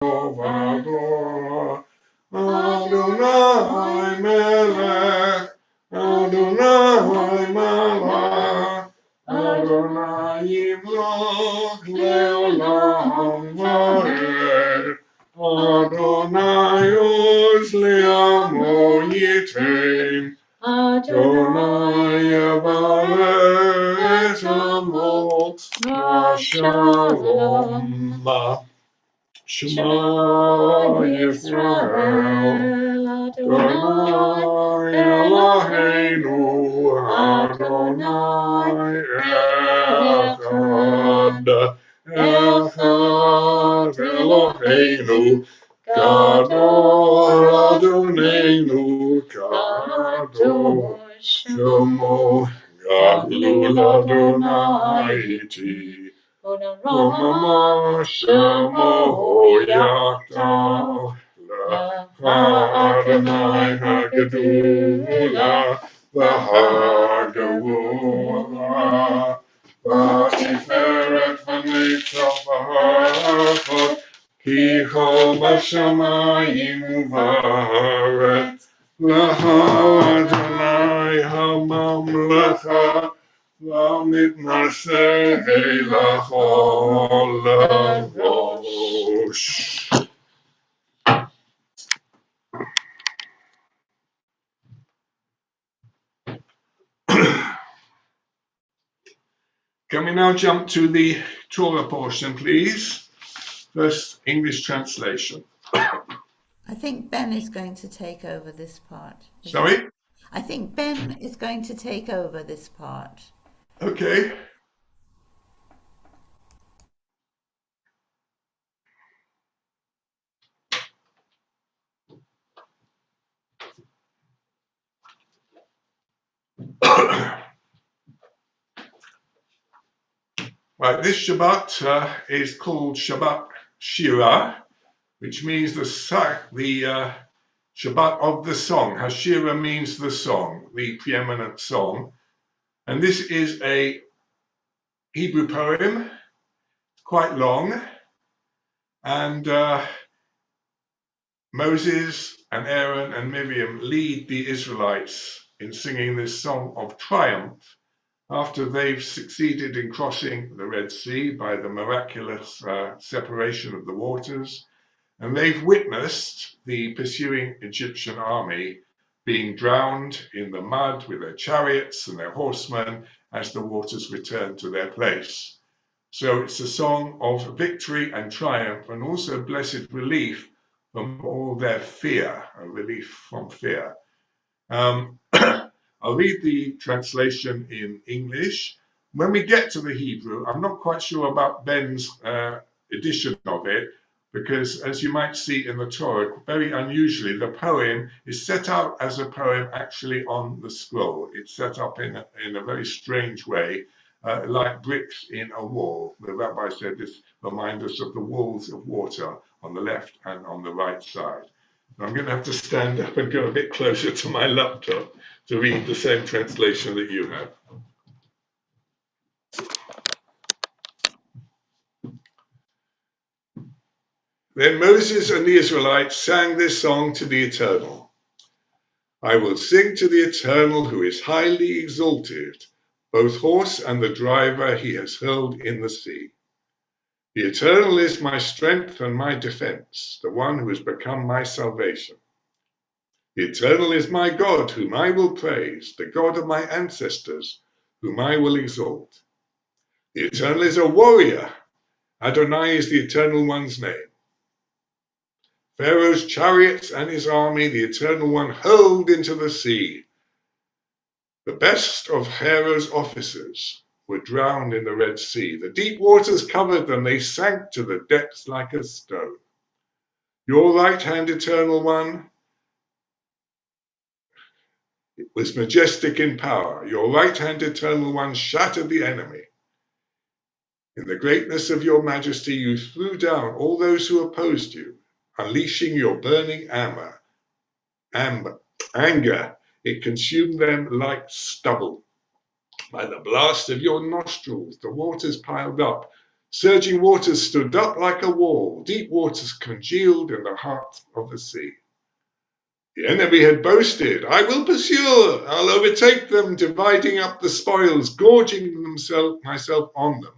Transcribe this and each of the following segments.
v'ador. Adonai melech, Adonai malach, Adonai yimloch leolam va'ed. Adonai oz le'amo yitain. Adonai yavarech et amo v'shalom. Shema Yisrael, Adonai Eloheinu, Adonai Echad, Echad Eloheinu, Gadol Adonenu, Gadol Shemo, Gadol Adonai iti. Mama Shemo Yachtav Adonai Hagadula V'Hagavua V'Tiferet V'Netzach V'Harachot Ki Chol B'Shamayim U'Va'aretz L'Ha Adonai HaMamlecha V'mitnaseh lachol levosh. Can we now jump to the Torah portion, please? First, English translation. I think Ben is going to take over this part. Sorry? I think Ben is going to take over this part. Okay. Right, this Shabbat is called Shabbat Shira, which means the Shabbat of the song. Hashira means the song, the preeminent song. And this is a Hebrew poem, quite long. And Moses and Aaron and Miriam lead the Israelites in singing this song of triumph after they've succeeded in crossing the Red Sea by the miraculous separation of the waters. And they've witnessed the pursuing Egyptian army being drowned in the mud with their chariots and their horsemen as the waters return to their place. So it's a song of victory and triumph, and also blessed relief from all their fear, a relief from fear. I'll read the translation in English. When we get to the Hebrew, I'm not quite sure about Ben's edition of it, because as you might see in the Torah, very unusually, the poem is set out as a poem actually on the scroll. It's set up in a very strange way, like bricks in a wall. The Rabbi said this reminds us of the walls of water on the left and on the right side. I'm going to have to stand up and go a bit closer to my laptop to read the same translation that you have. Then Moses and the Israelites sang this song to the Eternal. I will sing to the Eternal who is highly exalted. Both horse and the driver he has hurled in the sea. The Eternal is my strength and my defense, the one who has become my salvation. The Eternal is my God, whom I will praise, the God of my ancestors, whom I will exalt. The Eternal is a warrior. Adonai is the Eternal One's name. Pharaoh's chariots and his army, the Eternal One hurled into the sea. The best of Pharaoh's officers were drowned in the Red Sea. The deep waters covered them. They sank to the depths like a stone. Your right hand, Eternal One, it was majestic in power. Your right hand, Eternal One, shattered the enemy. In the greatness of your majesty, you threw down all those who opposed you, unleashing your burning anger. It consumed them like stubble. By the blast of your nostrils, the waters piled up. Surging waters stood up like a wall. Deep waters congealed in the heart of the sea. The enemy had boasted, I will pursue, I'll overtake them, dividing up the spoils, gorging myself on them.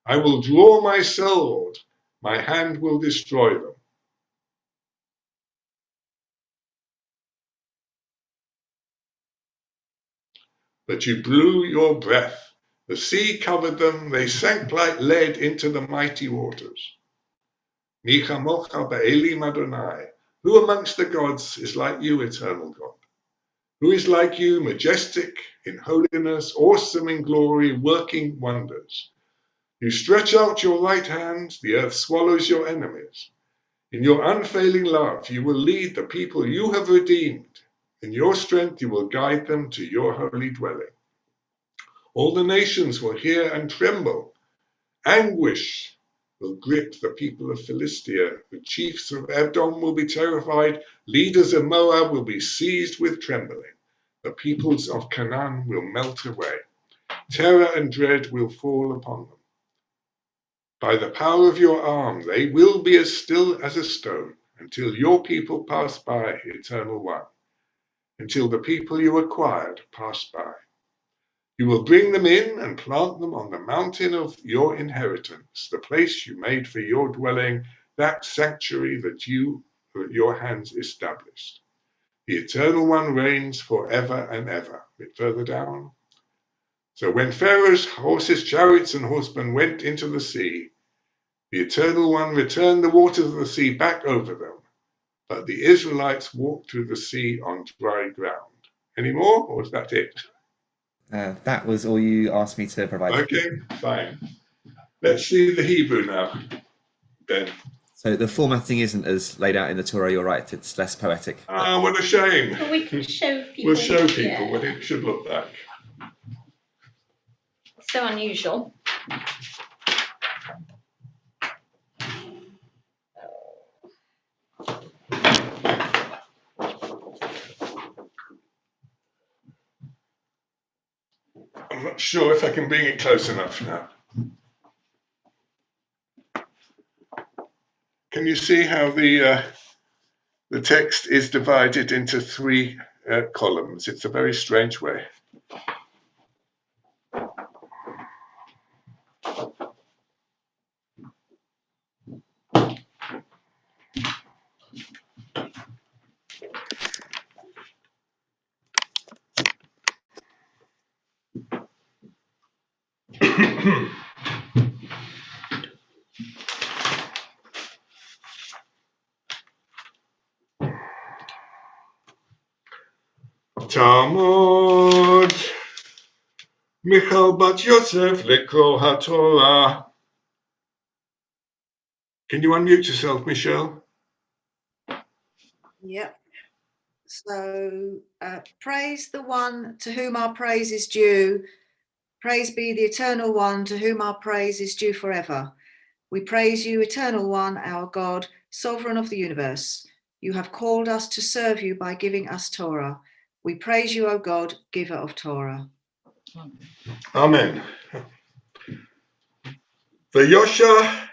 I will draw my sword, my hand will destroy them. But you blew your breath. The sea covered them, they sank like lead into the mighty waters. Mi chamocha ba'elim Adonai. Who amongst the gods is like you, eternal God? Who is like you, majestic in holiness, awesome in glory, working wonders? You stretch out your right hand, the earth swallows your enemies. In your unfailing love, you will lead the people you have redeemed. In your strength, you will guide them to your holy dwelling. All the nations will hear and tremble. Anguish will grip the people of Philistia. The chiefs of Edom will be terrified. Leaders of Moab will be seized with trembling. The peoples of Canaan will melt away. Terror and dread will fall upon them. By the power of your arm, they will be as still as a stone until your people pass by, Eternal One, until the people you acquired pass by. You will bring them in and plant them on the mountain of your inheritance, the place you made for your dwelling, that sanctuary that your hands established. The Eternal One reigns forever and ever. A bit further down. So when Pharaoh's horses, chariots, and horsemen went into the sea, the Eternal One returned the waters of the sea back over them. But the Israelites walked through the sea on dry ground. Any more, or is that it? That was all you asked me to provide. Okay, fine. Let's see the Hebrew now, Ben. So the formatting isn't as laid out in the Torah, you're right, it's less poetic. Ah, what a shame. But we can show people. We'll show people what it should look like. So unusual. I'm not sure if I can bring it close enough now. Can you see how the text is divided into three columns? It's a very strange way. Talmud Michal Bat Yosef Lekro HaTorah. Can you unmute yourself, Michelle? Yep. So praise the one to whom our praise is due. Praise be the eternal one to whom our praise is due forever. We praise you, eternal one, our God, sovereign of the universe. You have called us to serve you by giving us Torah. We praise you, O God, giver of Torah. Amen. Vayosha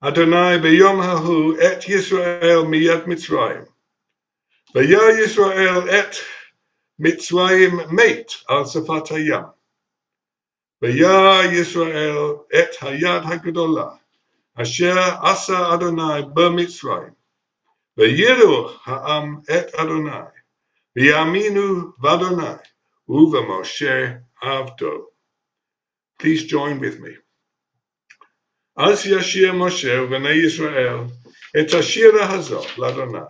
Adonai b'yom hahu et Yisrael miyad Mitzrayim. Vaya Yisrael et Mitzrayim mate al safat hayam. Vaya Yisrael et hayad hagedolah asher asa Adonai b'Mitzrayim. Vayiru ha'am et Adonai. V'yaminu v'Adonai u'v'Moshe avdo. Please join with me. Az yashir Moshe v'nei Yisrael et hashira hazot l'Adonai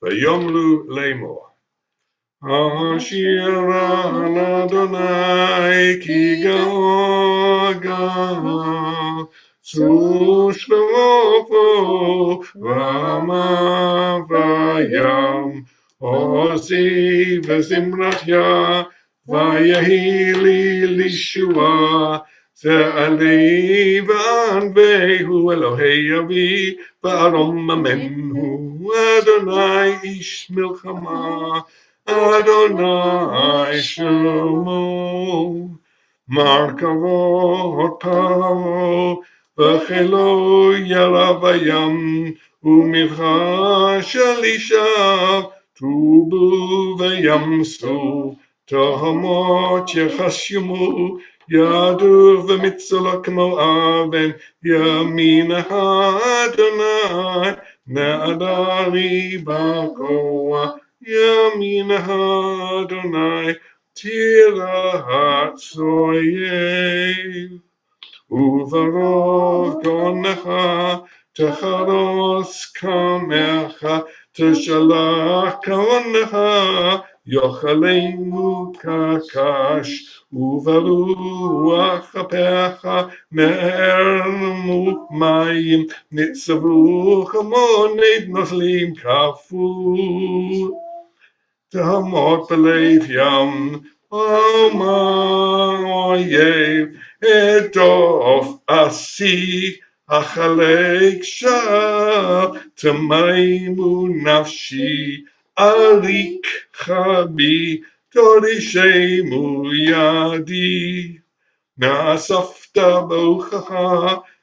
v'yomru leimor. Hashira l'Adonai ki gaga sushlomo v'ama v'yam osi v'zimratya v'yahili lishua Ze'alei v'anvehu Elohei avi v'arom amenhu Adonai ish milchama Adonai shemo מרכבות פרעה, וחילו ירה בים, ומבחר של אישה, טובו וימסו, תהומות יחשמו, ידור ומצלע כמו אבן, ימין האדוני, נעדרי בכוח, ימין האדוני, תירץ אויב. וברוב גונך תחרוס קמך, תשלח קרונך, יאכלנו כקש, וברוח אפיך נערמו מים, נצברו כמו נד נוזלים קפוא. תהומות בלב ים, אויב, אדוף עשי, החלק שם, תמימו נפשי, אריק חבי, תורישמו ידי. נאספת ברוחך,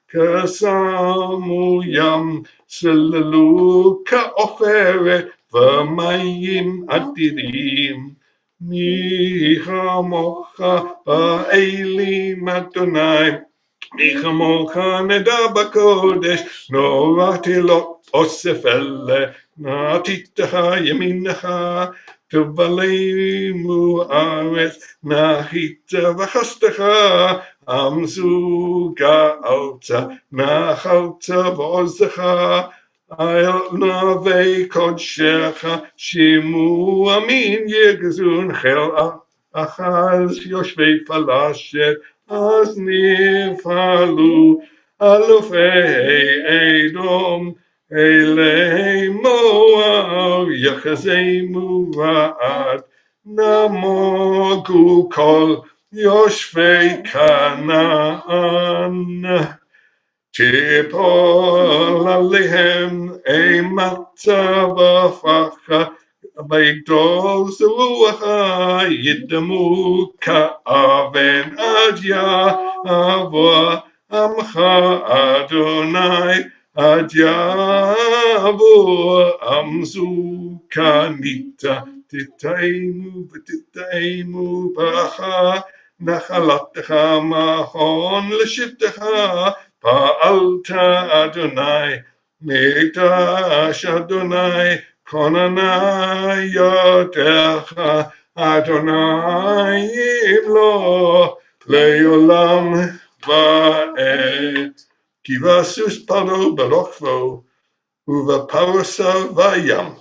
כשמו ים, צללו כעופרת, ומים אדירים. מי כמוך באלים אדוני, מי כמוך נדע בקודש, נורא תהילות אוסף אלה, נעתיתך ימינך, תבלמו ארץ, נחית וחסתך, עמזו גאלת, נחלת ועוזך, אל נווה קודשך, שימו אמין יגזון חיל אחז יושבי פלשת, אז נפעלו אלופי אדום, אלי מואב יחזמו רעד, נמוגו כל יושבי כנען. תיפול עליהם אימתה ופחה, ויגדול זרועך, ידמו כאבן עד יבוא עמך אדוני, עד יבוא עמזו כניתה, תטעמו ותטעמו ברכה, נחלתך מכון לשבתך, פעלת אדוני, מקדש אדוני, כוננה ידך, אדוני ימלוך לעולם ועד. כי בסוס פרעה ברוחבו, ובפרסה בים,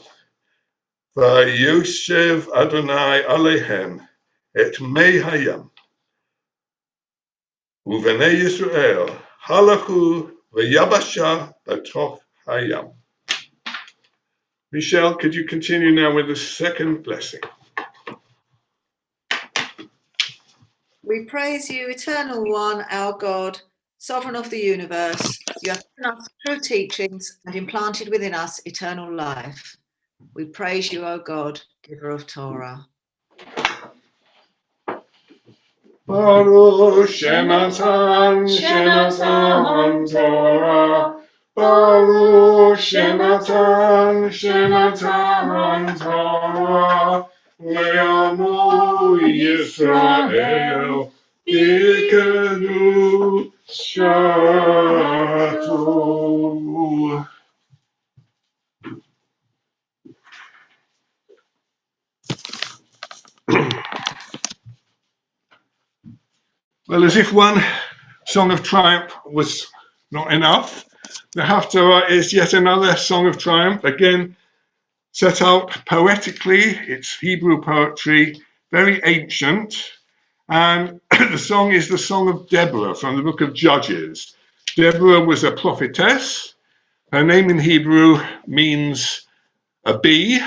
ויושב אדוני עליהם את מי הים. ובני ישראל הלכו ויבשה בתוך hayam. Michelle, could you continue now with the second blessing? We praise you, Eternal One, our God, Sovereign of the universe. You have given us true teachings and implanted within us eternal life. We praise you, O God, giver of Torah. Baruch Shenatan Torah. Baruch Shenatan Torah. Le'amu Yisrael Ikenu Shatu. Well, as if one song of triumph was not enough, the Haftarah is yet another song of triumph, again set out poetically. It's Hebrew poetry, very ancient, and the song is the Song of Deborah from the book of Judges. Deborah was a prophetess. Her name in Hebrew means a bee,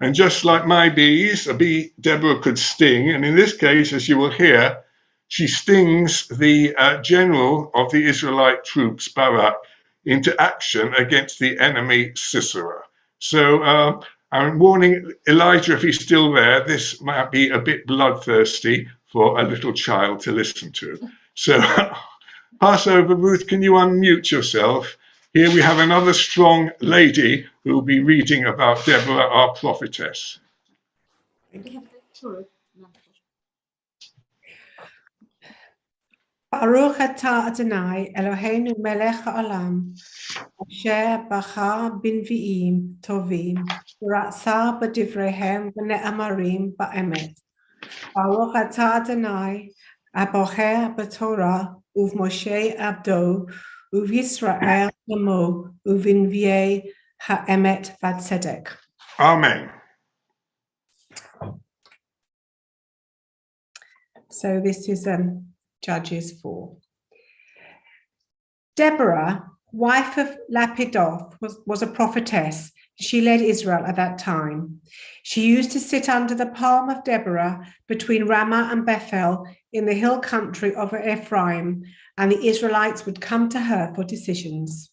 and just like my bees, a bee Deborah could sting, and in this case, as you will hear, she stings the general of the Israelite troops, Barak, into action against the enemy Sisera. So I'm warning Elijah, if he's still there, this might be a bit bloodthirsty for a little child to listen to. So pass over, Ruth, can you unmute yourself? Here we have another strong lady who will be reading about Deborah, our prophetess. Baruch atah Adonai Eloheinu melech haolam, asher bachar b'nvi'im tovim, v'ratzah b'divreihem v'ne'amarim ba'emet. Baruch atah Adonai abocher b'torah uv'Moshe abdo uv'Yisrael amo uv'nvi'ei ha'emet v'tzedek. Amen. So this is Judges 4. Deborah, wife of Lapidoth, was a prophetess. She led Israel at that time. She used to sit under the palm of Deborah between Ramah and Bethel in the hill country of Ephraim, and the Israelites would come to her for decisions.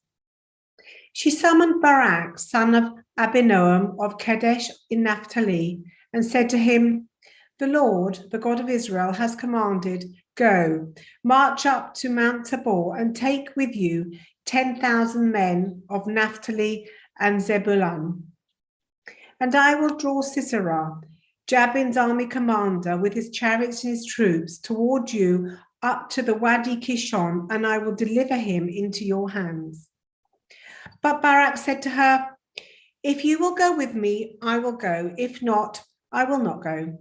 She summoned Barak, son of Abinoam of Kadesh in Naphtali, and said to him, "The Lord, the God of Israel, has commanded, go, march up to Mount Tabor and take with you 10,000 men of Naphtali and Zebulun. And I will draw Sisera, Jabin's army commander, with his chariots and his troops toward you up to the Wadi Kishon, and I will deliver him into your hands." But Barak said to her, "If you will go with me, I will go. If not, I will not go."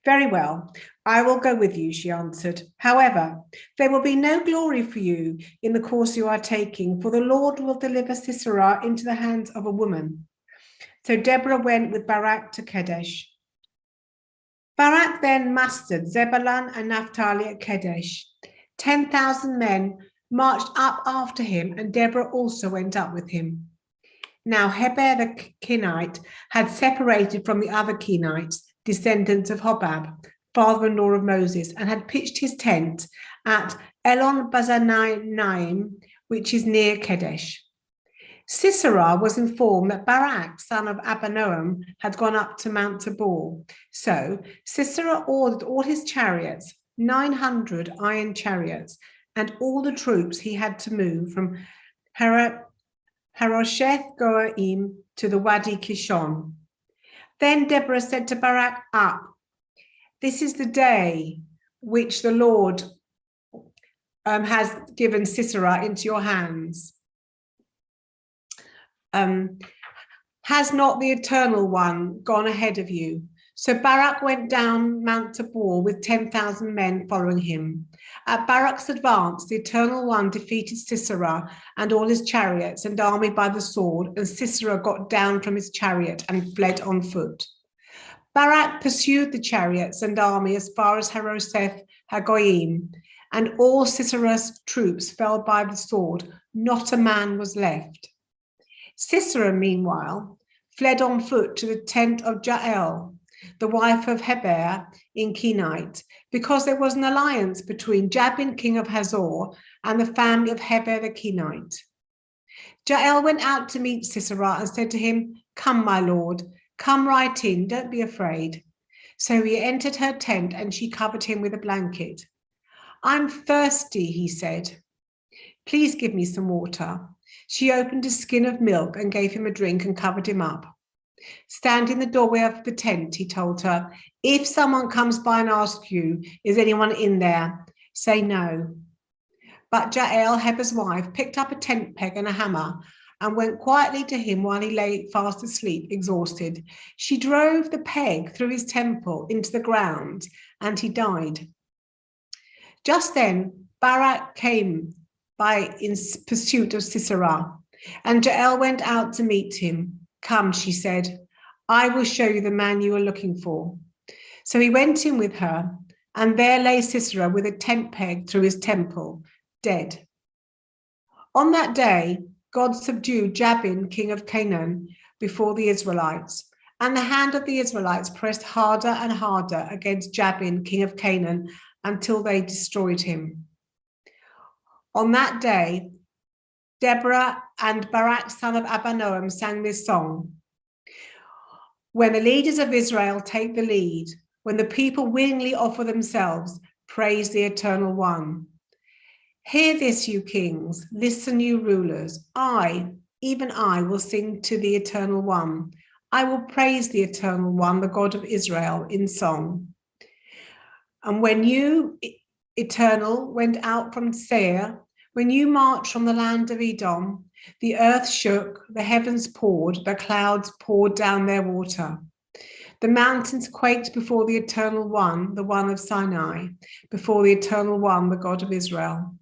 "Very well, I will go with you," she answered. "However, there will be no glory for you in the course you are taking, for the Lord will deliver Sisera into the hands of a woman." So Deborah went with Barak to Kadesh. Barak then mustered Zebulun and Naphtali at Kadesh. 10,000 men marched up after him, and Deborah also went up with him. Now Heber the Kenite had separated from the other Kenites, descendants of Hobab, father-in-law of Moses, and had pitched his tent at Elon Bazanaim, which is near Kadesh. Sisera was informed that Barak, son of Abinoam, had gone up to Mount Tabor. So Sisera ordered all his chariots, 900 iron chariots, and all the troops he had to move from Harosheth Goaim to the Wadi Kishon. Then Deborah said to Barak, "Up, this is the day which the Lord has given Sisera into your hands. Has not the Eternal One gone ahead of you?" So Barak went down Mount Tabor with 10,000 men following him. At Barak's advance, the Eternal One defeated Sisera and all his chariots and army by the sword, and Sisera got down from his chariot and fled on foot. Barak pursued the chariots and army as far as Harosheth Hagoyim, and all Sisera's troops fell by the sword. Not a man was left. Sisera, meanwhile, fled on foot to the tent of Jael, the wife of Heber in Kenite, because there was an alliance between Jabin, king of Hazor, and the family of Heber the Kenite. Jael went out to meet Sisera and said to him, "Come, my lord, come right in, don't be afraid." So he entered her tent and she covered him with a blanket. "I'm thirsty," he said. "Please give me some water." She opened a skin of milk and gave him a drink and covered him up. Stand in the doorway of the tent, he told her. "If someone comes by and asks you, 'Is anyone in there?' say no." But Jael, Heber's wife, picked up a tent peg and a hammer and went quietly to him while he lay fast asleep, exhausted. She drove the peg through his temple into the ground, and he died. Just then, Barak came by in pursuit of Sisera, and Jael went out to meet him. "Come," she said, "I will show you the man you are looking for." So he went in with her, and there lay Sisera with a tent peg through his temple, dead. On that day, God subdued Jabin, king of Canaan, before the Israelites, and the hand of the Israelites pressed harder and harder against Jabin, king of Canaan, until they destroyed him. On that day, Deborah and Barak, son of Abinoam, sang this song. When the leaders of Israel take the lead, When the people willingly offer themselves, praise the Eternal One. Hear this, you kings. Listen, you rulers. Even I, will sing to the Eternal One. I will praise the Eternal One, the God of Israel, in song. And when you, Eternal, went out from Seir, when you marched from the land of Edom, the earth shook, the heavens poured, the clouds poured down their water. The mountains quaked before the Eternal One, the One of Sinai, before the Eternal One, the God of Israel.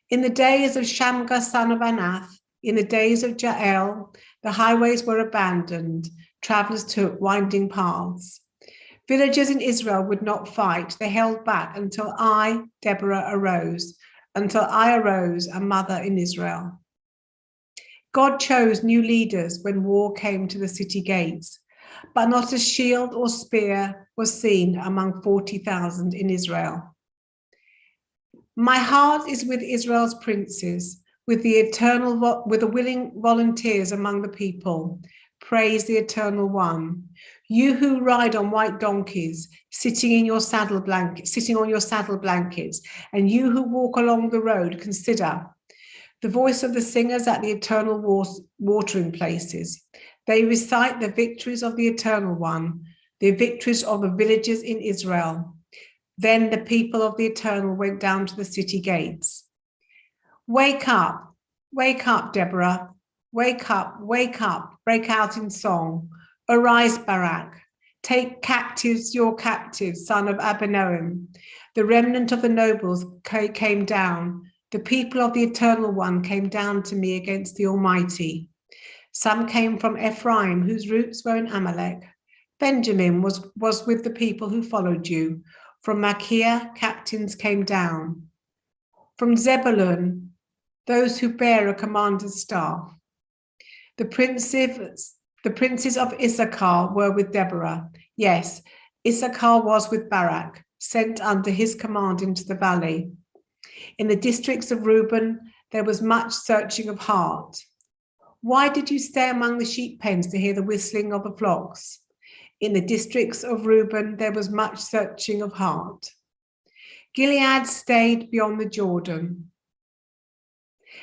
In the days of Shamgar, son of Anath, in the days of Jael, the highways were abandoned, travelers took winding paths. Villagers in Israel would not fight. They held back until I, Deborah, arose, until I arose, a mother in Israel. God chose new leaders when war came to the city gates, but not a shield or spear was seen among 40,000 in Israel. My heart is with Israel's princes, with the willing volunteers among the people. Praise the Eternal One. You who ride on white donkeys, sitting on your saddle blankets, and you who walk along the road, consider the voice of the singers at the eternal watering places. They recite the victories of the Eternal One, the victories of the villagers in Israel. Then the people of the Eternal went down to the city gates. Wake up, Deborah. Wake up, break out in song. Arise, Barak. Take captives, your captives, son of Abinoam. The remnant of the nobles came down. The people of the Eternal One came down to me against the Almighty. Some came from Ephraim, whose roots were in Amalek. Benjamin was with the people who followed you. From Machir, captains came down. From Zebulun, those who bear a commander's staff. The princes of Issachar were with Deborah. Yes, Issachar was with Barak, sent under his command into the valley. In the districts of Reuben, there was much searching of heart. Why did you stay among the sheep pens to hear the whistling of the flocks? In the districts of Reuben, there was much searching of heart. Gilead stayed beyond the Jordan.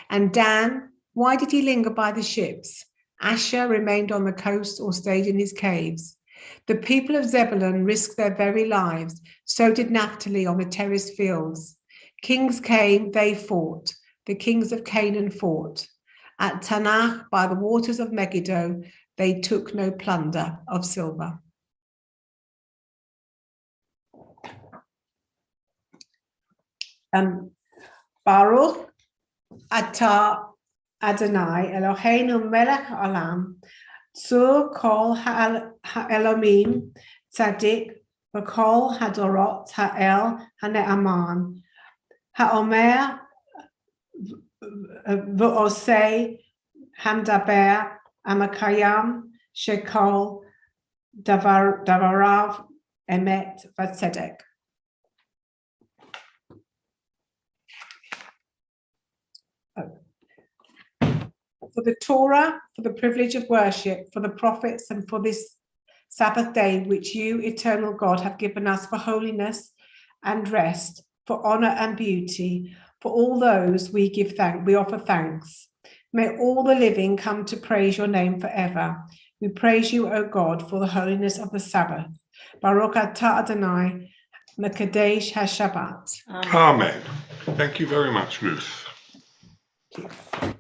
And Dan, why did he linger by the ships? Asher remained on the coast or stayed in his caves. The people of Zebulun risked their very lives. So did Naphtali on the terraced fields. Kings came, they fought. The kings of Canaan fought. At Tanakh, by the waters of Megiddo, they took no plunder of silver. Baruch atah Adonai Eloheinu melech haolam, tzur kol ha'elomim tzadik v'kol hadorot ha'el ha'ne'aman, ha'omer v'osei hamdaber amakayam shekol davarav emet v'tzedek. For the Torah, for the privilege of worship, for the prophets, and for this Sabbath day, which you, eternal God, have given us for holiness and rest, for honor and beauty, for all those we offer thanks. May all the living come to praise your name forever. We praise you, O God, for the holiness of the Sabbath. Baruch atah Adonai, Mekadesh HaShabbat. Amen. Thank you very much, Ruth. Thank you.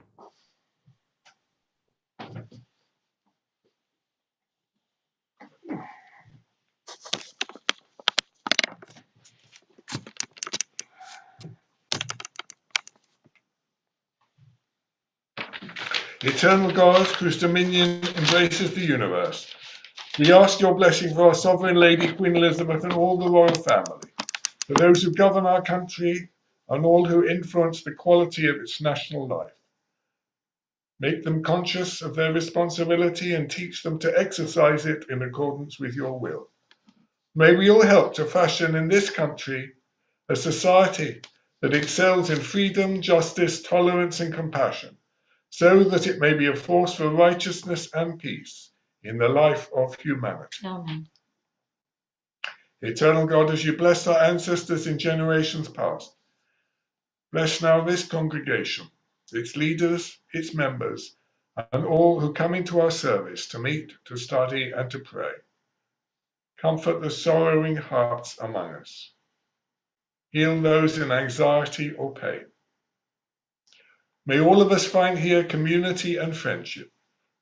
Eternal God, whose dominion embraces the universe, we ask your blessing for our Sovereign Lady Queen Elizabeth and all the royal family, for those who govern our country and all who influence the quality of its national life. Make them conscious of their responsibility and teach them to exercise it in accordance with your will. May we all help to fashion in this country a society that excels in freedom, justice, tolerance, and compassion, so that it may be a force for righteousness and peace in the life of humanity. Amen. Eternal God, as you blessed our ancestors in generations past, bless now this congregation, its leaders, its members, and all who come into our service to meet, to study, and to pray. Comfort the sorrowing hearts among us. Heal those in anxiety or pain. May all of us find here community and friendship,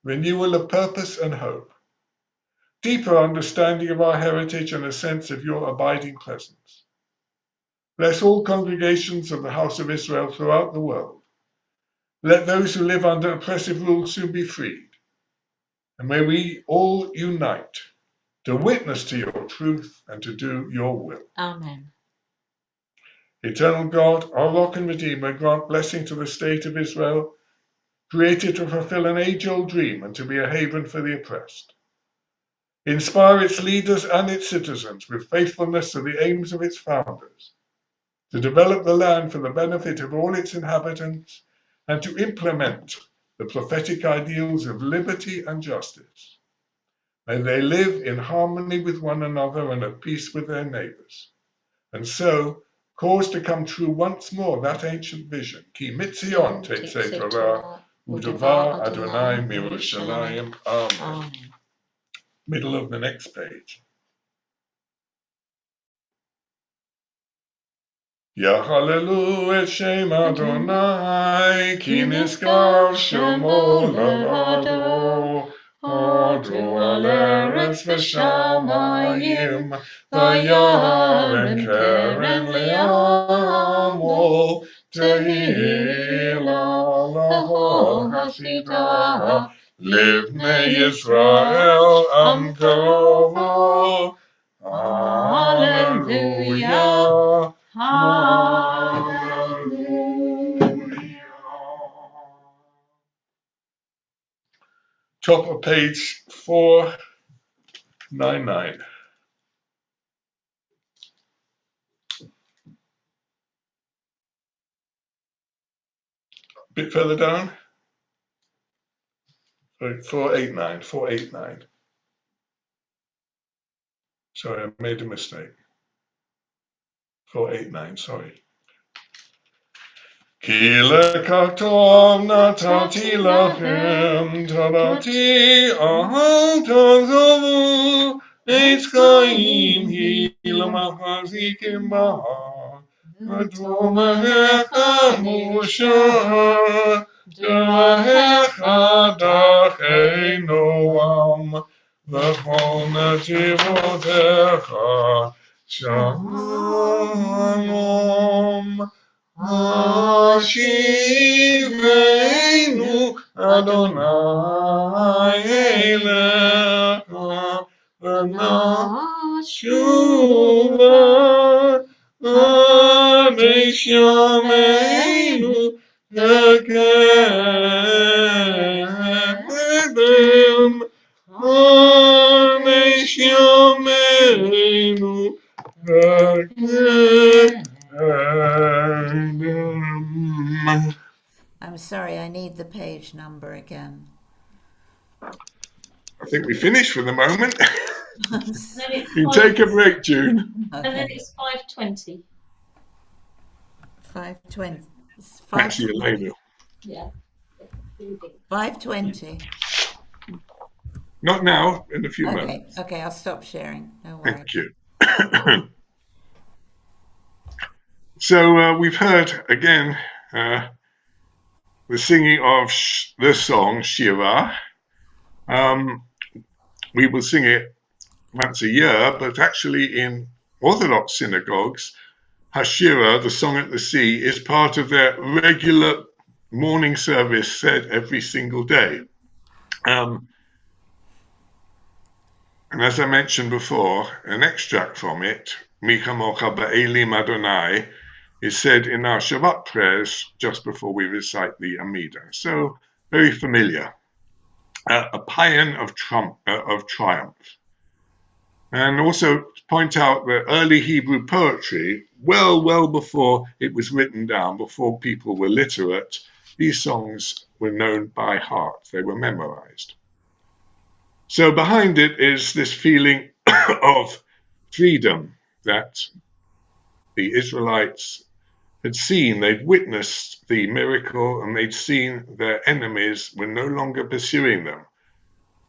renewal of purpose and hope, deeper understanding of our heritage and a sense of your abiding presence. Bless all congregations of the House of Israel throughout the world. Let those who live under oppressive rule soon be freed. And may we all unite to witness to your truth and to do your will. Amen. Eternal God, our rock and redeemer, grant blessing to the state of Israel, created to fulfill an age-old dream and to be a haven for the oppressed. Inspire its leaders and its citizens with faithfulness to the aims of its founders, to develop the land for the benefit of all its inhabitants, and to implement the prophetic ideals of liberty and justice. May they live in harmony with one another and at peace with their neighbors, and so cause to come true once more that ancient vision, Ki mitzion tetzei Torah, u'davar Adonai miYerushalayim. Amen. Amen. Middle of the next page. Yachalelu et Shem Adonai, ki niskav shemo levado, Hodu al eretz v'shamayim, vayarem keren le'amo, tehila lahol hashida, livnei Yisrael am karovo. Hallelujah. Hallelujah. Top of page 499. A bit further down. 489. Sorry, I made a mistake. 489, sorry. Ki lekatov natati lachem, tadati aham tazovu, eitz chaim hi lemachzikim baha, v'tomehecha musha, derecha dachei noam, v'chol nativotecha shalom. Hashivenu Adonai Elecha v'nashuva v'neshamenu v'kedem v'neshamenu v'kedem. I'm sorry, I need the page number again. I think we finished for the moment. And then it's You take a break, June. And then Okay, it's 5:20. 520. It's Actually, Elena. Yeah. 520. Not now, in a few moments. Okay, I'll stop sharing. No worries. Thank you. So we've heard again the singing of the song Shira. We will sing it once a year, but actually in Orthodox synagogues, Hashira, the song at the sea, is part of their regular morning service said every single day. And as I mentioned before, an extract from it, Mi chamocha ba'elim Adonai, is said in our Shabbat prayers just before we recite the Amidah. So very familiar. A paean of triumph. And also point out that early Hebrew poetry, well before it was written down, before people were literate, these songs were known by heart. They were memorized. So behind it is this feeling of freedom that the Israelites had seen. They'd witnessed the miracle, and they'd seen their enemies were no longer pursuing them.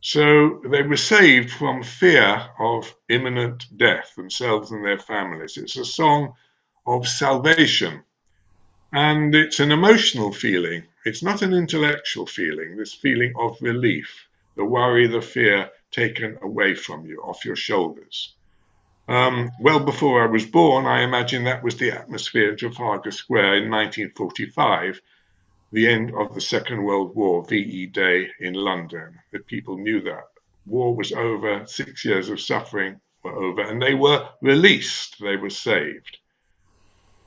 So they were saved from fear of imminent death, themselves and their families. It's a song of salvation. And it's an emotional feeling. It's not an intellectual feeling, this feeling of relief, the worry, the fear taken away from you, off your shoulders. Well before I was born, I imagine that was the atmosphere in Trafalgar Square in 1945, the end of the Second World War, VE Day in London. The people knew that. War was over, 6 years of suffering were over, and they were released, they were saved.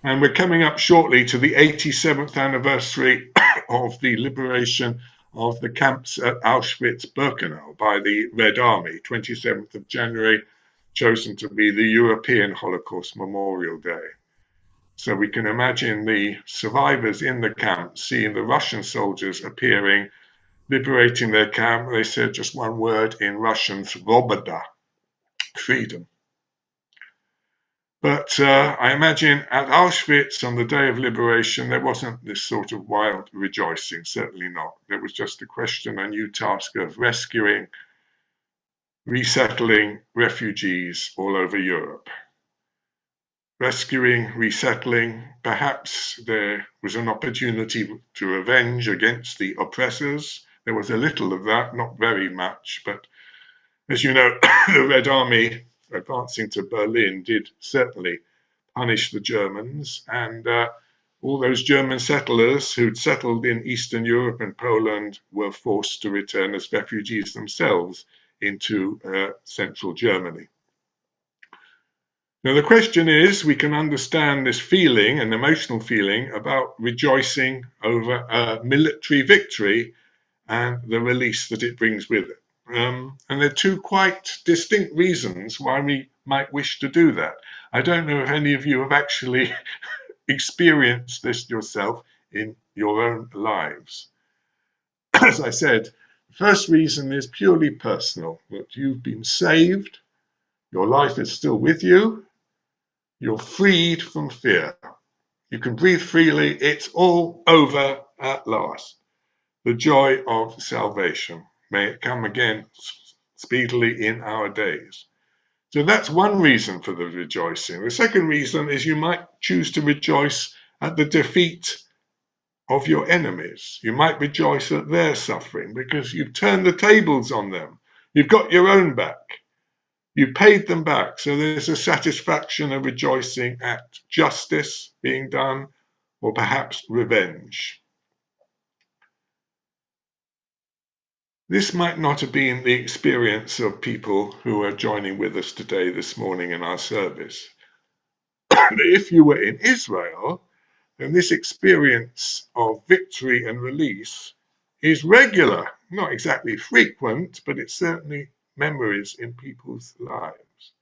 And we're coming up shortly to the 87th anniversary of the liberation of the camps at Auschwitz-Birkenau by the Red Army, 27th of January, chosen to be the European Holocaust Memorial Day. So we can imagine the survivors in the camp seeing the Russian soldiers appearing, liberating their camp. They said just one word in Russian, "Svoboda," freedom. But I imagine at Auschwitz on the day of liberation, there wasn't this sort of wild rejoicing, certainly not. There was just a question, a new task of rescuing, resettling refugees all over Europe. Rescuing, resettling, perhaps there was an opportunity to revenge against the oppressors. There was a little of that, not very much, but as you know, the Red Army advancing to Berlin did certainly punish the Germans, and all those German settlers who'd settled in Eastern Europe and Poland were forced to return as refugees themselves into central Germany. Now the question is, we can understand this feeling, an emotional feeling, about rejoicing over a military victory and the release that it brings with it. And there are two quite distinct reasons why we might wish to do that. I don't know if any of you have actually experienced this yourself in your own lives. As I said, the first reason is purely personal, that you've been saved, your life is still with you, you're freed from fear. You can breathe freely, it's all over at last. The joy of salvation. May it come again speedily in our days. So that's one reason for the rejoicing. The second reason is you might choose to rejoice at the defeat of your enemies. You might rejoice at their suffering because you've turned the tables on them. You've got your own back. You paid them back. So there's a satisfaction of rejoicing at justice being done, or perhaps revenge. This might not have been the experience of people who are joining with us today, this morning in our service. But if you were in Israel, then this experience of victory and release is regular, not exactly frequent, but it's certainly memories in people's lives.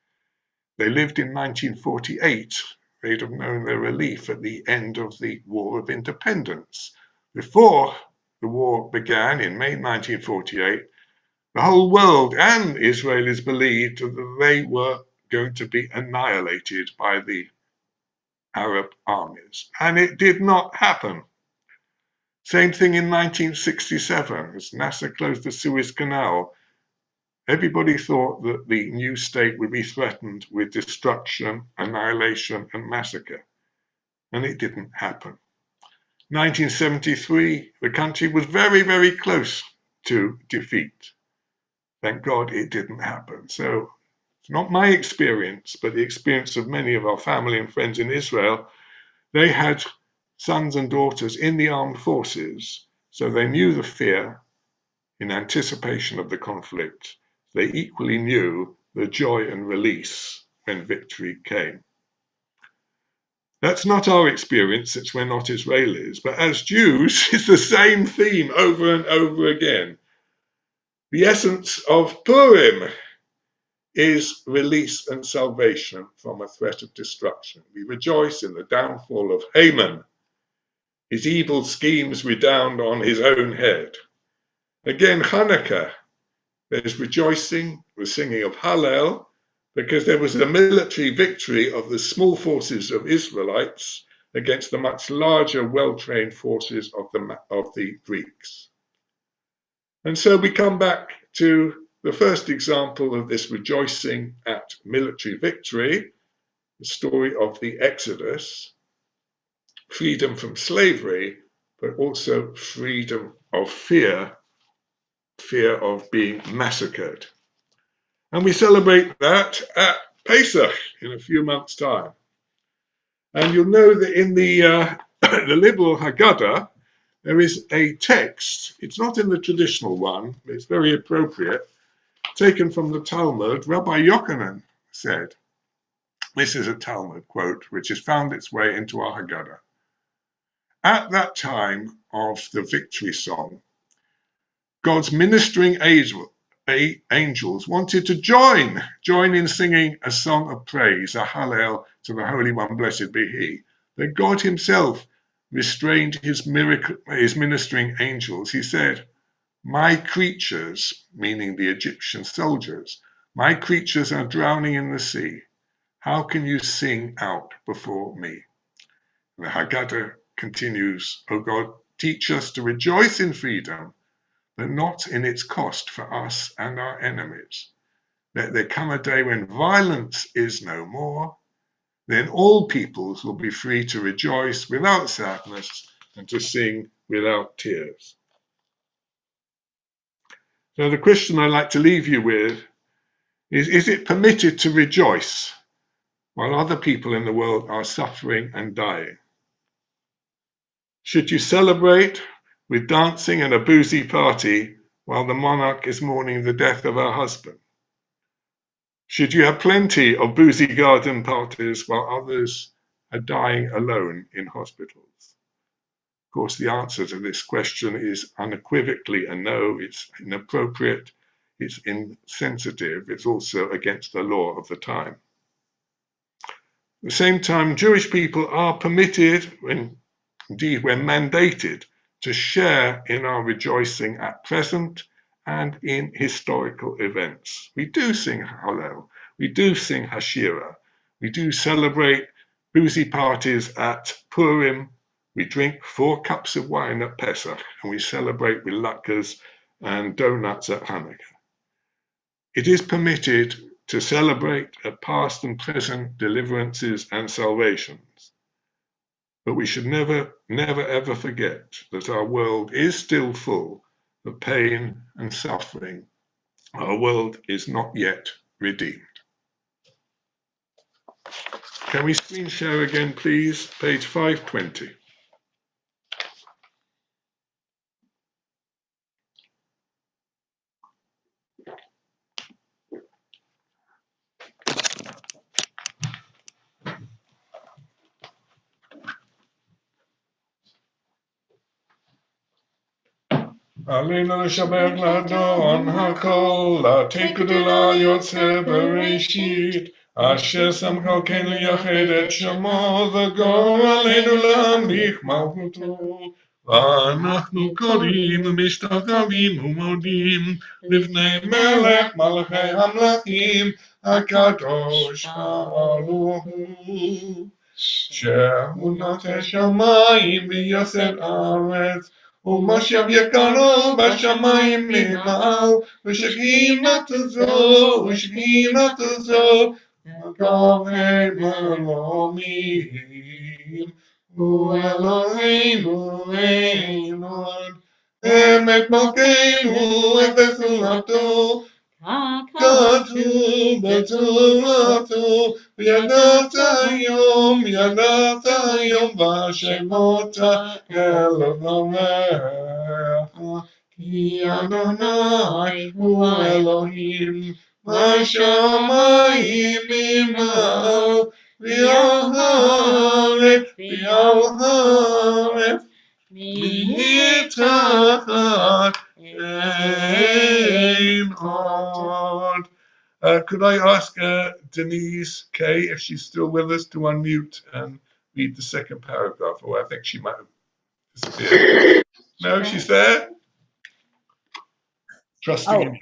They lived in 1948. They'd have known their relief at the end of the War of Independence. Before the war began in May 1948, the whole world and Israelis believed that they were going to be annihilated by the Arab armies. And it did not happen. Same thing in 1967, as Nasser closed the Suez Canal. Everybody thought that the new state would be threatened with destruction, annihilation, and massacre. And it didn't happen. 1973, the country was very, very close to defeat. Thank God it didn't happen. So it's not my experience, but the experience of many of our family and friends in Israel. They had sons and daughters in the armed forces, so they knew the fear in anticipation of the conflict. They equally knew the joy and release when victory came. That's not our experience, since we're not Israelis, but as Jews, it's the same theme over and over again. The essence of Purim is release and salvation from a threat of destruction. We rejoice in the downfall of Haman. His evil schemes redound on his own head. Again, Hanukkah, there's rejoicing, the singing of Hallel, because there was a military victory of the small forces of Israelites against the much larger, well-trained forces of the Greeks. And so we come back to the first example of this rejoicing at military victory, the story of the Exodus, freedom from slavery, but also freedom of fear of being massacred. And we celebrate that at Pesach in a few months' time. And you'll know that in the liberal Haggadah, there is a text. It's not in the traditional one, but it's very appropriate, taken from the Talmud. Rabbi Yochanan said, this is a Talmud quote, which has found its way into our Haggadah. At that time of the victory song, God's ministering angels wanted to join in singing a song of praise, a Hallel to the Holy One, blessed be He. That God Himself restrained His ministering angels. He said, "My creatures," meaning the Egyptian soldiers, "my creatures are drowning in the sea. How can you sing out before me?" The Haggadah continues, "O God, teach us to rejoice in freedom, but not in its cost for us and our enemies. Let there come a day when violence is no more. Then all peoples will be free to rejoice without sadness and to sing without tears." So the question I'd like to leave you with is it permitted to rejoice while other people in the world are suffering and dying? Should you celebrate with dancing and a boozy party while the monarch is mourning the death of her husband? Should you have plenty of boozy garden parties while others are dying alone in hospitals? Of course, the answer to this question is unequivocally a no. It's inappropriate, it's insensitive, it's also against the law of the time. At the same time, Jewish people are permitted, indeed we're mandated, to share in our rejoicing at present and in historical events. We do sing Hallel, we do sing Hashira, we do celebrate boozy parties at Purim, we drink 4 cups of wine at Pesach, and we celebrate with latkes and donuts at Hanukkah. It is permitted to celebrate at past and present deliverances and salvations. But we should never, ever forget that our world is still full of pain and suffering. Our world is not yet redeemed. Can we screen share again, please? Page 520. Aleinu לשבח לאדון הכל, לתת גדולה יוצא בראשית, אשר שם חלקנו לייחד את שמו, וגורלנו להמליך מלכותו. ואנחנו קוראים ומשתחווים ומודים לפני מלך מלכי המלכים, הקדוש ברוך הוא, שהוא נוטה שמיים ויסד ארץ, ומשיב יקרו בשמיים ממעל, ושכינתו זו, כבוד מרומים, הוא אלוהינו אין עוד, אמת מלכנו אפס תורתו, כתוב בתורתו, וידעת היום בשמות אלוהיך, כי אדוני הוא אלוהים בשמיים ממעל, ועל הארץ מתחת אין עוד. Could I ask Denise Kay, if she's still with us, to unmute and read the second paragraph? Or I think she might have disappeared. No, she's there? Trusting in you.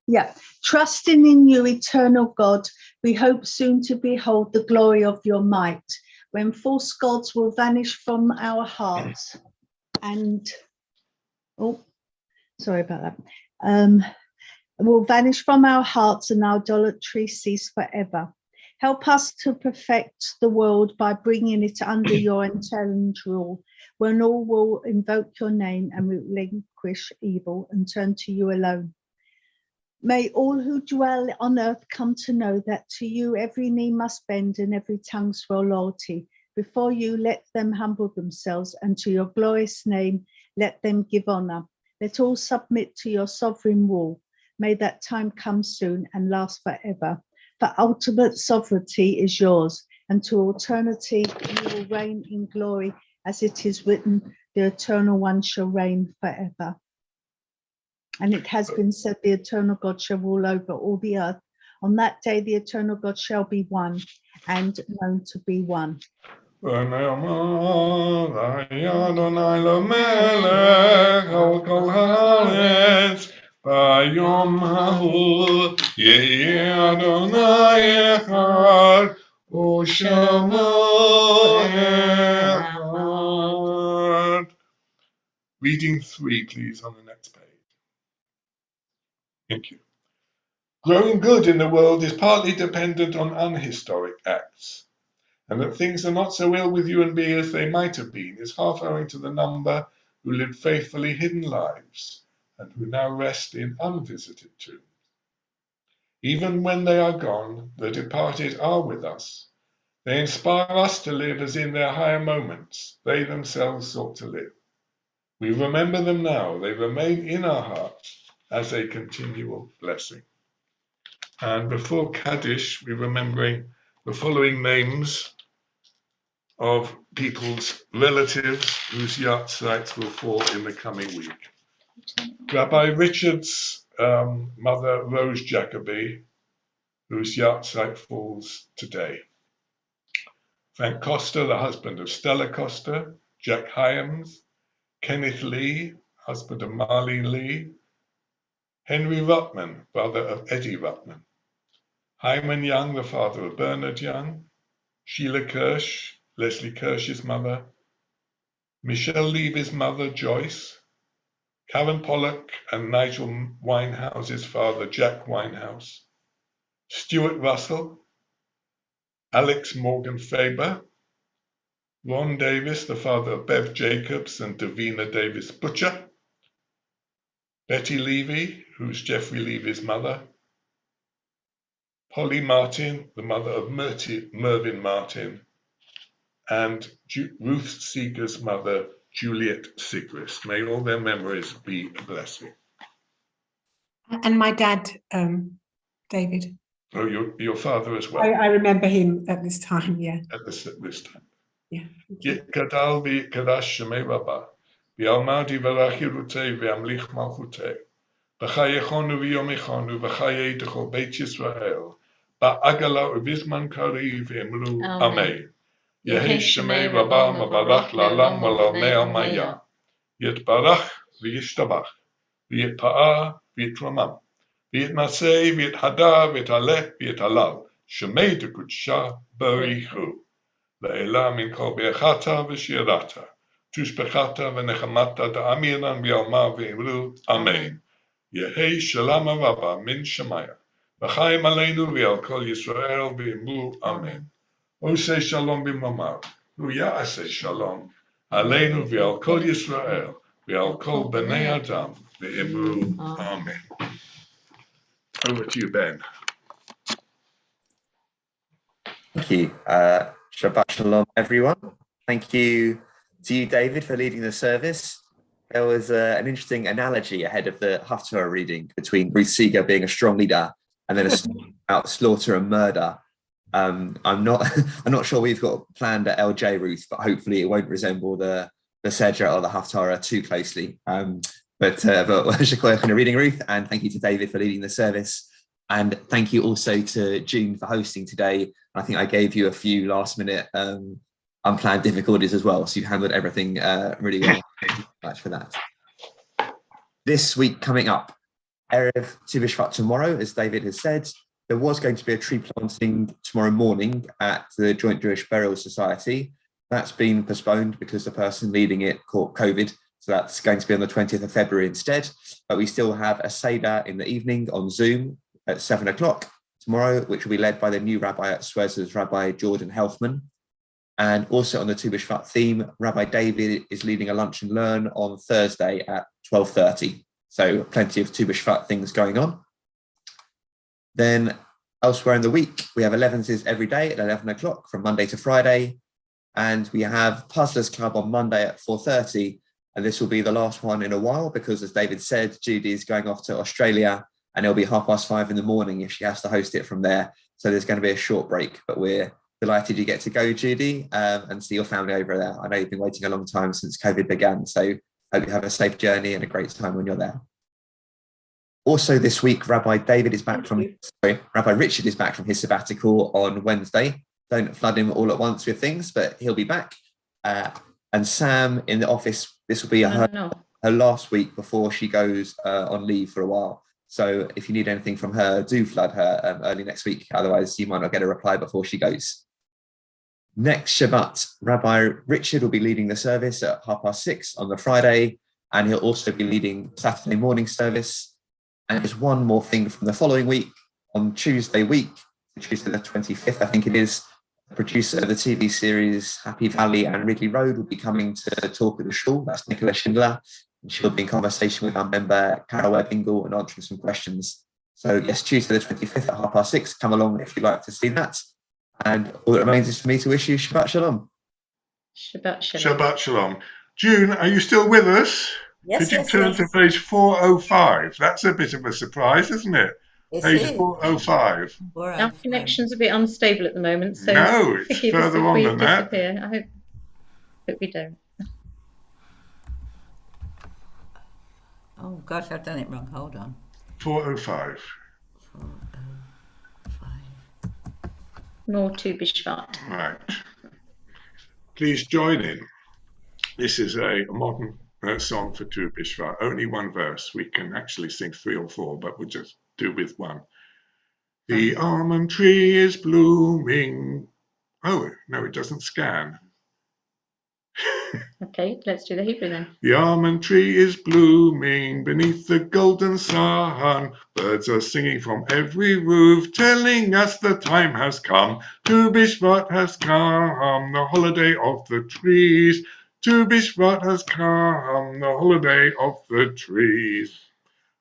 Yeah. Trusting in you, eternal God, We hope soon to behold the glory of your might, when false gods will vanish from our hearts and, will vanish from our hearts and idolatry cease forever. Help us to perfect the world by bringing it under your unchallenged rule, when all will invoke your name and relinquish evil and turn to you alone. May all who dwell on earth come to know that to you every knee must bend and every tongue swear loyalty. Before you, let them humble themselves, and to your glorious name, let them give honor. Let all submit to your sovereign rule. May that time come soon and last forever. For ultimate sovereignty is yours, and to eternity you will reign in glory, as it is written, the eternal one shall reign forever. And it has been said, the eternal God shall rule over all the earth. On that day, the eternal God shall be one and known to be one. ביום ההוא יהיה אדוני אחד ושמו אחד. Reading 3, please, on the next page. Thank you. Growing good in the world is partly dependent on unhistoric acts, and that things are not so ill with you and me as they might have been is half owing to the number who lived faithfully hidden lives and who now rest in unvisited tombs. Even when they are gone, the departed are with us. They inspire us to live as in their higher moments they themselves sought to live. We remember them now. They remain in our hearts as a continual blessing. And before Kaddish, we're remembering the following names of people's relatives whose yahrzeits will fall in the coming week. Rabbi Richard's mother, Rose Jacoby, whose yahrzeit falls today. Frank Costa, the husband of Stella Costa. Jack Hyams. Kenneth Lee, husband of Marlene Lee. Henry Ruttman, brother of Eddie Ruttman. Hyman Young, the father of Bernard Young. Sheila Kirsch, Leslie Kirsch's mother. Michelle Levy's mother, Joyce. Karen Pollock and Nigel Winehouse's father, Jack Winehouse. Stuart Russell. Alex Morgan Faber. Ron Davis, the father of Bev Jacobs and Davina Davis Butcher. Betty Levy, who's Jeffrey Levy's mother. Polly Martin, the mother of Mervyn Martin. And Ruth Seeger's mother, Juliet Sigrist. May all their memories be a blessing. And my dad, David. Oh, your father as well. I remember him at this time, yeah. At this time. Yeah. Yitgadal v'yitgadash shemei Rabba, v'yalmad yivarach yirutei v'yamlich malchutei, v'chayechonu v'yomechonu v'chayei d'chol Beit Yisrael, ba'agala u'vizman kari v'emru Amen. Yehi shemei Rabba mabarach la'alam v'la'olmei al-maya, yitbarach v'yishtabach, v'yitpa'a v'yitramam, v'yitmasei v'yithada v'yithaleh v'yithalal, shemei d'kudsha barichu. לעילה מן כל ברכתה ושירתה, תושבחתה ונחמתה דאמירן ביעלמה ואמרו אמן. יהי שלום רבה מן שמיה, וחיים עלינו ועל כל ישראל ואמרו אמן. עושה שלום במרומיו, הוא יעשה שלום עלינו ועל כל ישראל ועל כל בני אדם ואמרו אמן. Over to you, Ben. Thank you. Shabbat Shalom, everyone. Thank you to you, David, for leading the service. There was an interesting analogy ahead of the Haftarah reading between Ruth Seeger being a strong leader and then a story about slaughter and murder. I'm not sure we've got planned at LJ Ruth, but hopefully it won't resemble the Sedra or the Haftarah too closely. But Shakoyach in reading Ruth, and thank you to David for leading the service. And thank you also to June for hosting today. I think I gave you a few last minute unplanned difficulties as well. So you've handled everything really well. Thank you so much for that. This week coming up, Erev Tu B'Shvat tomorrow, as David has said, There was going to be a tree planting tomorrow morning at the Joint Jewish Burial Society. That's been postponed because the person leading it caught COVID. So that's going to be on the 20th of February instead. But we still have a Seder in the evening on Zoom at 7 o'clock tomorrow, which will be led by the new rabbi at Suez's, Rabbi Jordan Helfman. And also on the Tu B'Shvat theme, Rabbi David is leading a lunch and learn on Thursday at 12:30. So plenty of Tu B'Shvat things going on. Then elsewhere in the week, we have 11s every day at 11 o'clock from Monday to Friday. And we have Puzzlers Club on Monday at 4:30. And this will be the last one in a while because, as David said, Judy is going off to Australia and it'll be 5:30 in the morning if she has to host it from there. So there's going to be a short break, but we're delighted you get to go, Judy, and see your family over there. I know you've been waiting a long time since COVID began, so hope you have a safe journey and a great time when you're there. Also this week, Rabbi Richard is back from his sabbatical on Wednesday. Don't flood him all at once with things, but he'll be back. And Sam in the office, this will be her last week before she goes on leave for a while. So if you need anything from her, do flood her early next week. Otherwise, you might not get a reply before she goes. Next Shabbat, Rabbi Richard will be leading the service at 6:30 on the Friday, and he'll also be leading Saturday morning service. And there's one more thing from the following week. On Tuesday week, Tuesday the 25th, I think it is, the producer of the TV series Happy Valley and Ridley Road will be coming to talk with the shul. That's Nicola Schindler. And she'll be in conversation with our member, Carol Ebbingle, and answering some questions. So yes, Tuesday the 25th at 6:30. Come along if you'd like to see that. And all that remains is for me to wish you Shabbat Shalom. Shabbat Shalom. Shabbat Shalom. June, are you still with us? Yes, Could you yes, turn yes. to page 405? That's a bit of a surprise, isn't it? It Page is. 405. Our connection's a bit unstable at the moment, so No, it's forgive us further if on we than that. disappear. I hope we don't. Oh gosh, I've done it wrong. Hold on. 405. 405. Nor Tu B'Shvat. Right. Please join in. This is a modern song for Tu B'Shvat. Only one verse. We can actually sing 3 or 4, but we'll just do with one. The almond tree is blooming. Oh, no, it doesn't scan. Okay, let's do the Hebrew then. The almond tree is blooming beneath the golden sun. Birds are singing from every roof, telling us the time has come. Tu B'Shvat has come, the holiday of the trees. Tu B'Shvat has come, the holiday of the trees.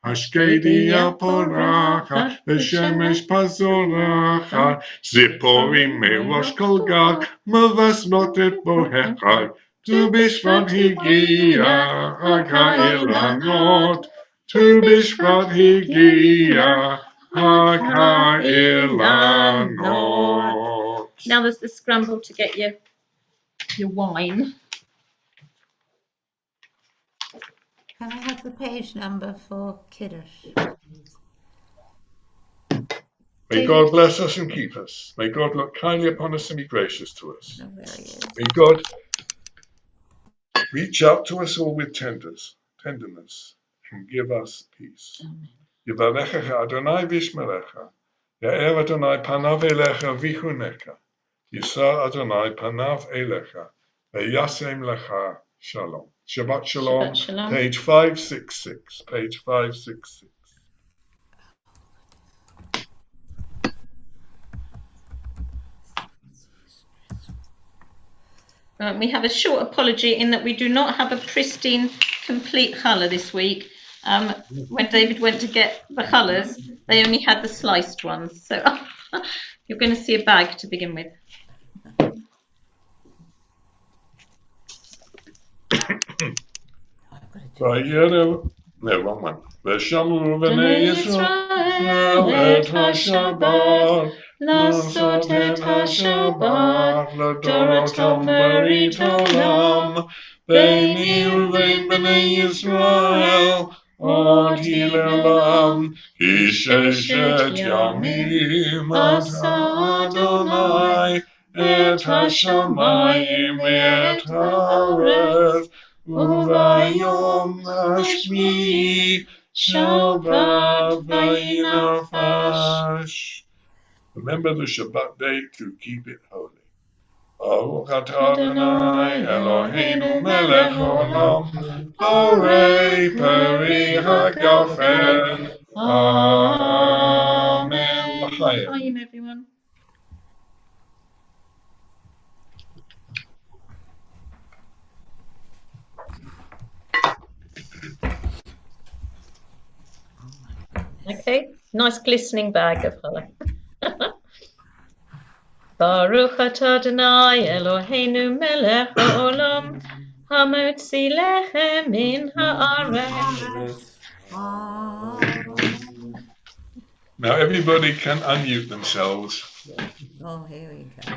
Ashkedia porachat, v'shemesh pazorachat, ziporim merosh kol gag, mavasnot et bohechad. Tu B'Shvat higia, Hag ha'Ilanot. Tu B'Shvat higia, Hag ha'Ilanot. Now there's the scramble to get your wine. Can I have the page number for Kiddush? May God bless us and keep us. May God look kindly upon us and be gracious to us. Oh, there he is. May God reach out to us all with tenderness and give us peace. Yivarechecha Adonai v'yishmerecha. Ya'er Adonai panav elecha v'chunecha. Yisar Adonai panav elecha. Ve'yasem lecha shalom. Shabbat shalom. Shabbat Shalom. Page 566. Page 566. We have a short apology in that we do not have a pristine, complete challah this week. When David went to get the challahs, they only had the sliced ones. So you're going to see a bag to begin with. No, wrong one. V'shamru b'nei Yisrael et ha-Shabbat, לעשות את השבת, לדורותם ברית עולם, ביני ובין בני ישראל, עוד היא לעולם, כי ששת ימים עשה אדוני, את השמיים ואת הארץ, וביום השביעי שבת ויהי נפש. Remember the Shabbat day to keep it holy. Baruch atah Adonai Eloheinu melech haolam, borei peri hagafen. Amen. L'chaim. L'chaim, everyone. Okay, nice glistening bag of colour. Baruch atah Adonai Eloheinu melech haolam, hamotzi lechem min haaretz. Now everybody can unmute themselves. Oh, here we go.